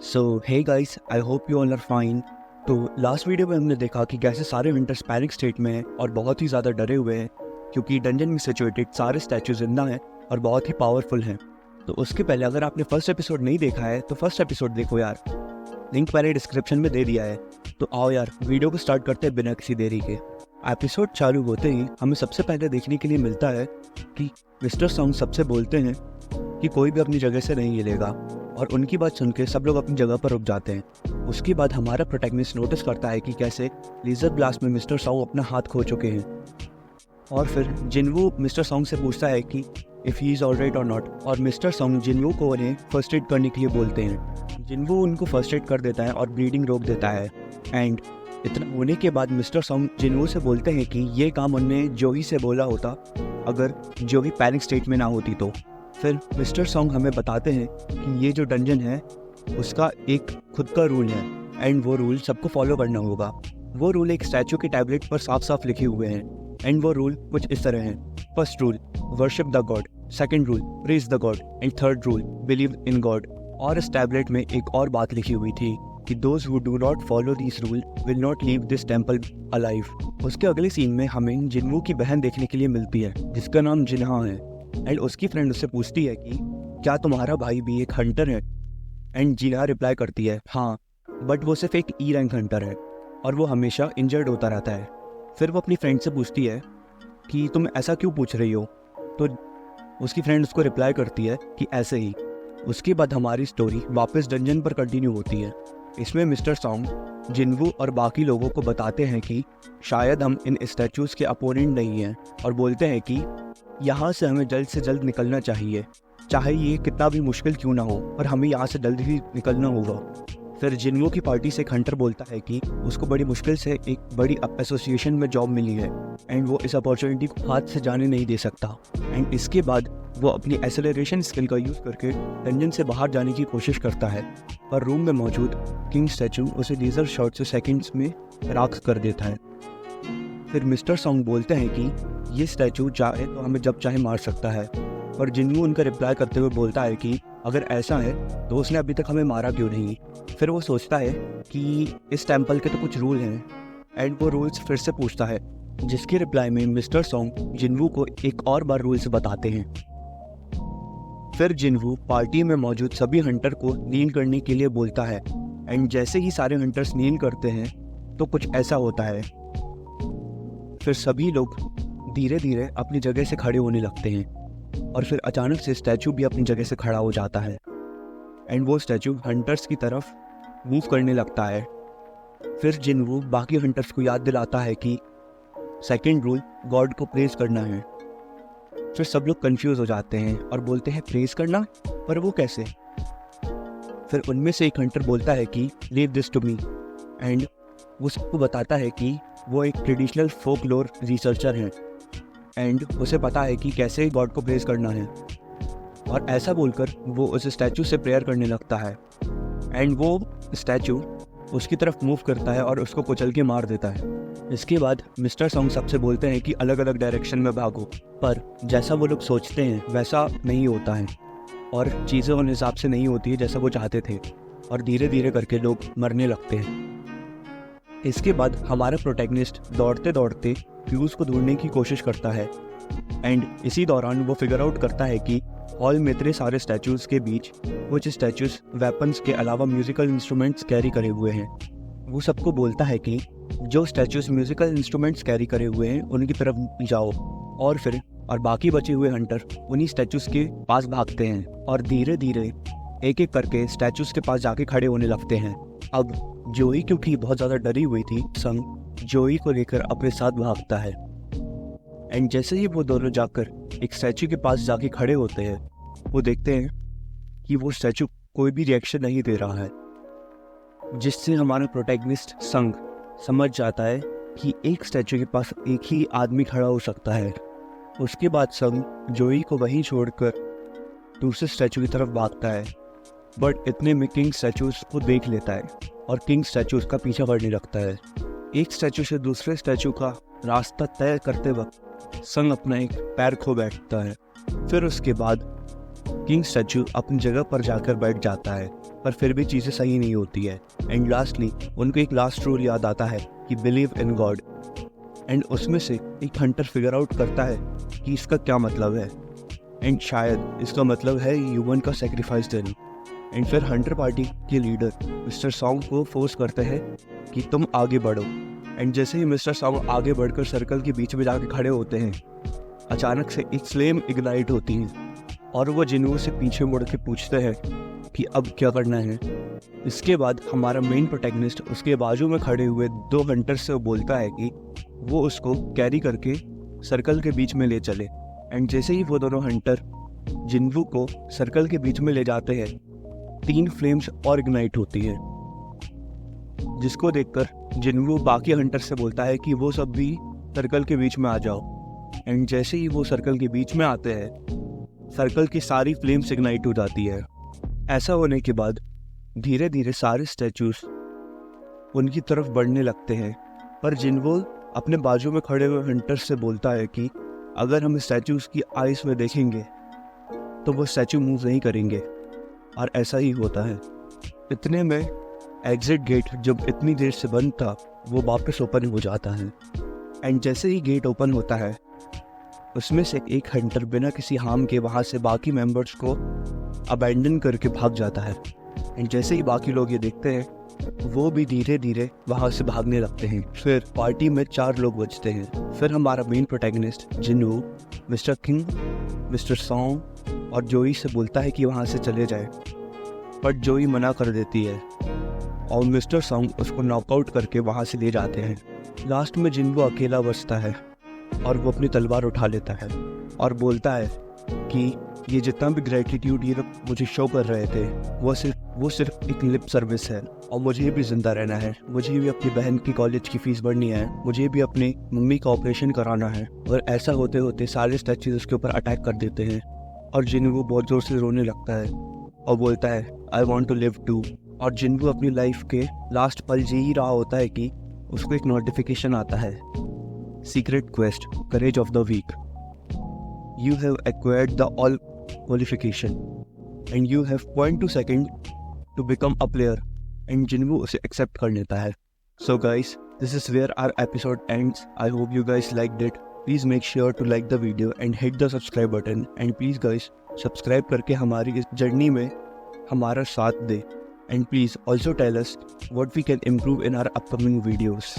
So hey guys, I hope you all are fine. तो last video में हमने देखा कि कैसे सारे हंटर्स पैनिक स्टेट में हैं और बहुत ही ज़्यादा डरे हुए हैं क्योंकि डंजन में सिचुएटेड सारे स्टैचू जिंदा हैं और बहुत ही पावरफुल हैं। तो उसके पहले अगर आपने फर्स्ट एपिसोड नहीं देखा है तो फर्स्ट एपिसोड देखो यार, लिंक मैंने डिस्क्रिप्शन में दे दिया है। तो आओ यार वीडियो को स्टार्ट करते हैं बिना किसी देरी के। एपिसोड चालू होते ही हमें सबसे पहले देखने के लिए मिलता है कि मिस्टर सॉन्ग सबसे बोलते हैं कि कोई भी अपनी जगह से नहीं हिलेगा और उनकी बात सुन के सब लोग अपनी जगह पर रुक जाते हैं। उसके बाद हमारा प्रोटैगनिस्ट नोटिस करता है कि कैसे लेजर ब्लास्ट में मिस्टर सॉन्ग अपना हाथ खो चुके हैं और फिर जिनवू मिस्टर सॉन्ग से पूछता है कि इफ़ ही इज़ ऑलराइट और नॉट, और मिस्टर सॉन्ग जिनवू को उन्हें फर्स्ट एड करने के लिए बोलते हैं। जिनवू उनको फर्स्ट एड कर देता है और ब्लीडिंग रोक देता है। एंड इतना होने के बाद मिस्टर सॉन्ग जिनवू से बोलते हैं कि ये काम उनने जोही से बोला होता अगर जोही पैनिक स्टेट में ना होती तो। फिर मिस्टर सॉन्ग हमें बताते हैं कि ये जो डंजन है उसका एक खुद का रूल है एंड वो रूल सबको फॉलो करना होगा। वो रूल एक स्टैचू के टैबलेट पर साफ साफ लिखे हुए हैं एंड वो रूल कुछ इस तरह हैं। First rule, worship the God. Second rule, praise the God. And third rule, believe in God. और इस टैबलेट में एक और बात लिखी हुई थी कि those who do not follow this rule will not leave this temple alive. उसके अगले सीन में हमें जिनवू की बहन देखने के लिए मिलती है जिसका नाम जिन्हा है। एंड उसकी फ्रेंड उससे पूछती है कि क्या तुम्हारा भाई भी एक हंटर है? एंड जिन्हा रिप्लाई करती है हाँ, बट वो सिर्फ एक ई रैंक हंटर है और वो हमेशा इंजर्ड होता रहता है। फिर वो अपनी फ्रेंड से पूछती है कि तुम ऐसा क्यों पूछ रही हो? तो उसकी फ्रेंड उसको रिप्लाई करती है कि ऐसे ही। उसके बाद हमारी स्टोरी वापस डंजन पर कंटिन्यू होती है। इसमें मिस्टर सॉन्ग जिनवू और बाकी लोगों को बताते हैं कि शायद हम इन स्टैचूज़ के अपोनेंट नहीं हैं और बोलते हैं कि यहाँ से हमें जल्द से जल्द निकलना चाहिए, चाहे ये कितना भी मुश्किल क्यों ना हो, पर हमें यहाँ से जल्द ही निकलना होगा। फिर जिनवू की पार्टी से एक हंटर बोलता है कि उसको बड़ी मुश्किल से एक बड़ी एसोसिएशन में जॉब मिली है एंड वो इस अपॉर्चुनिटी को हाथ से जाने नहीं दे सकता। एंड इसके बाद वो अपनी एक्सेलरेशन स्किल का यूज़ करके डंजन से बाहर जाने की कोशिश करता है, पर रूम में मौजूद किंग स्टैचू उसे लेजर शॉट से सेकेंड्स में राख कर देता है। फिर मिस्टर सॉन्ग बोलते हैं कि ये स्टैचू चाहे तो हमें जब चाहे मार सकता है, पर जिनवू उनका रिप्लाई करते हुए बोलता है कि अगर ऐसा है तो उसने अभी तक हमें मारा क्यों नहीं। फिर वो सोचता है कि इस टेम्पल के तो कुछ रूल हैं एंड वो रूल्स फिर से पूछता है, जिसके रिप्लाई में मिस्टर सॉन्ग जिनवू को एक और बार रूल्स बताते हैं। फिर जिनवू पार्टी में मौजूद सभी हंटर को नील करने के लिए बोलता है एंड जैसे ही सारे हंटर्स नील करते हैं तो कुछ ऐसा होता है। फिर सभी लोग धीरे धीरे अपनी जगह से खड़े होने लगते हैं और फिर अचानक से स्टैचू भी अपनी जगह से खड़ा हो जाता है एंड वो स्टैचू हंटर्स की तरफ मूव करने लगता है। फिर जिनवू बाकी हंटर्स को याद दिलाता है कि सेकंड रूल गॉड को प्रेज करना है। फिर सब लोग कंफ्यूज हो जाते हैं और बोलते हैं प्रेज करना, पर वो कैसे? फिर उनमें से एक हंटर बोलता है कि leave this to me and वो सबको बताता है कि वो एक ट्रेडिशनल फोकलोर रिसर्चर हैं एंड उसे पता है कि कैसे गॉड को प्रेज करना है। और ऐसा बोलकर वो उस स्टैचू से प्रेयर करने लगता है एंड वो स्टैचू उसकी तरफ मूव करता है और उसको कुचल के मार देता है। इसके बाद मिस्टर सॉन्ग सबसे बोलते हैं कि अलग अलग डायरेक्शन में भागो, पर जैसा वो लोग सोचते हैं वैसा नहीं होता है और चीज़ें उन हिसाब से नहीं होती है जैसा वो चाहते थे और धीरे धीरे करके लोग मरने लगते हैं। इसके बाद हमारा प्रोटैगनिस्ट दौड़ते दौड़ते फ्यूज़ को ढूंढने की कोशिश करता है एंड इसी दौरान वो फिगर आउट करता है कि हॉल में इतने सारे स्टैचूज़ के बीच कुछ स्टैचूज़ वेपन्स के अलावा म्यूज़िकल इंस्ट्रूमेंट्स कैरी करे हुए हैं। वो सबको बोलता है कि जो स्टैचूज़ म्यूज़िकल इंस्ट्रूमेंट्स कैरी करे हुए हैं उनकी तरफ जाओ और बाकी बचे हुए हंटर उन्हीं स्टैचूज़ के पास भागते हैं और धीरे धीरे एक एक करके स्टैचूज़ के पास जाके खड़े होने लगते हैं। अब जोई क्योंकि बहुत ज़्यादा डरी हुई थी, संग जोई को लेकर अपने साथ भागता है एंड जैसे ही वो दोनों जाकर एक स्टैचू के पास जाके खड़े होते हैं वो देखते हैं कि वो स्टैचू कोई भी रिएक्शन नहीं दे रहा है, जिससे हमारा प्रोटैगनिस्ट संग समझ जाता है कि एक स्टैचू के पास एक ही आदमी खड़ा हो सकता है। उसके बाद संग जोई को वहीं छोड़कर दूसरे स्टैचू की तरफ भागता है, बट इतने में किंग स्टैचूज को देख लेता है और किंग स्टैचूज का पीछा करने लगता है। एक स्टैचू से दूसरे स्टैचू का रास्ता तय करते वक्त संग अपना एक पैर खो बैठता है। फिर उसके बाद किंग स्टैचू अपनी जगह पर जाकर बैठ जाता है पर फिर भी चीज़ें सही नहीं होती है। एंड लास्टली उनको एक लास्ट रूल याद आता है कि बिलीव इन गॉड। एंड उसमें से एक हंटर फिगर आउट करता है कि इसका क्या मतलब है। एंड शायद इसका मतलब है ह्यूमन का सेक्रीफाइस देना। एंड फिर हंटर पार्टी के लीडर मिस्टर सॉन्ग को फोर्स करते हैं कि तुम आगे बढ़ो। एंड जैसे ही मिस्टर सॉन्ग आगे बढ़कर सर्कल के बीच में जाकर खड़े होते हैं, अचानक से एक फ्लेम इग्नाइट होती है और वो जिन्हों से पीछे मुड़ के पूछते हैं कि अब क्या करना है। इसके बाद हमारा मेन प्रोटैगनिस्ट उसके बाजू में खड़े हुए 2 हंटर से बोलता है कि वो उसको कैरी करके सर्कल के बीच में ले चले। एंड जैसे ही वो दोनों हंटर जिन्वू को सर्कल के बीच में ले जाते हैं, 3 फ्लेम्स और इग्नाइट होती है, जिसको देखकर जिन्वू बाकी हंटर से बोलता है कि वो सब भी सर्कल के बीच में आ जाओ। एंड जैसे ही वो सर्कल के बीच में आते हैं, सर्कल की सारी फ्लेम्स इग्नाइट हो जाती है। ऐसा होने के बाद धीरे धीरे सारे स्टैचूज उनकी तरफ बढ़ने लगते हैं, पर जिन्वू अपने बाजू में खड़े हुए हंटर से बोलता है कि अगर हम स्टैचूज की आइज में देखेंगे तो वो स्टैचू मूव नहीं करेंगे। और ऐसा ही होता है। इतने में एग्जिट गेट जब इतनी देर से बंद था वो वापस ओपन हो जाता है। एंड जैसे ही गेट ओपन होता है, उसमें से एक हंटर बिना किसी हार्म के वहाँ से बाकी मेंबर्स को अबैंडन करके भाग जाता है। एंड जैसे ही बाकी लोग ये देखते हैं, वो भी धीरे धीरे वहाँ से भागने लगते हैं। फिर पार्टी में 4 लोग बचते हैं। फिर हमारा main protagonist जिन्वू mister king, mister song और जोई से बोलता है कि वहाँ से चले जाए, बट जोई मना कर देती है और मिस्टर सॉन्ग उसको नॉकआउट करके वहाँ से ले जाते हैं। लास्ट में जिन्वू अकेला बचता है और वो अपनी तलवार उठा लेता है और बोलता है कि ये जितना भी ग्रेटिट्यूड ये लोग मुझे शो कर रहे थे वो सिर्फ एक लिप सर्विस है और मुझे भी जिंदा रहना है, मुझे भी अपनी बहन की कॉलेज की फीस भरनी है, मुझे भी अपनी मम्मी का ऑपरेशन कराना है। और ऐसा होते होते सारे स्टैचूज उसके ऊपर अटैक कर देते हैं और जिन्वू बहुत ज़ोर से रोने लगता है और बोलता है I want to live too. और जिन्वू अपनी लाइफ के लास्ट पल जी ही रहा होता है कि उसको एक नोटिफिकेशन आता है, secret quest courage of the week, you have acquired the all qualification and you have 0.2 second to become a player. And Jinwoo उसे एक्सेप्ट कर लेता है। So guys, this is where our episode ends. I hope you guys liked it. Please make sure to like the video and hit the subscribe button. And please guys subscribe करके हमारी इस journey में हमारा साथ दे। And please also tell us what we can improve in our upcoming videos.